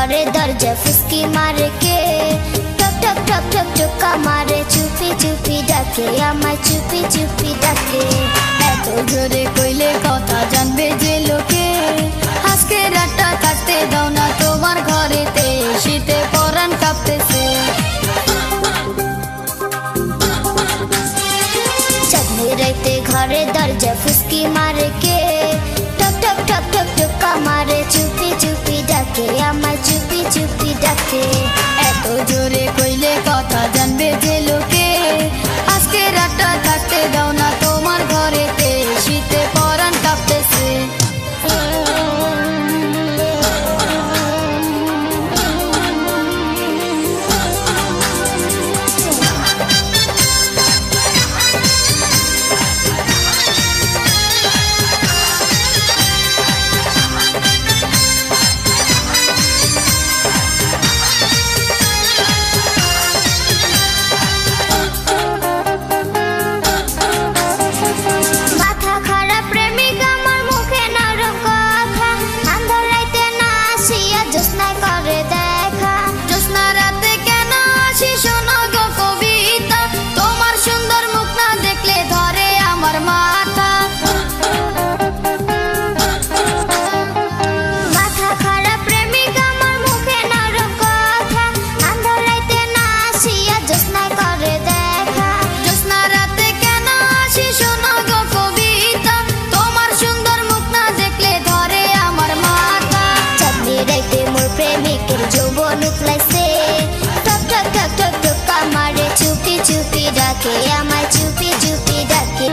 ঘরে দরজা ফুসকি মারে কে, টক টক টক টক টোকা মারে, চুপি চুপি ডাকে আমায়, চুপি চুপি ডাকে। এত জোরে কইলে কথা জানবে যে লোকে, আজকে রাতটা কাটতে দাও না তোমার ঘরেতে, শীতে পরাণ কাঁপতেছে। চাঁদনি রাইতে ঘরে দরজা ফুসকি মারে কে, টক টক টক টক টোকা মারে, চুপি চুপি ডাকে আমায়, চুপি চুপি ডাকে। এত জোরে কইলে কথা জানবে যে লোকে, আজকে রাতটা থাকতে দাও না তোমার ঘরেতে, শীতে পরাণ কাঁপতেছে। চুপি চুপি ডাকে আমায়, চুপি চুপি ডাকে।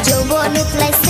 যৌবন উতলাইছে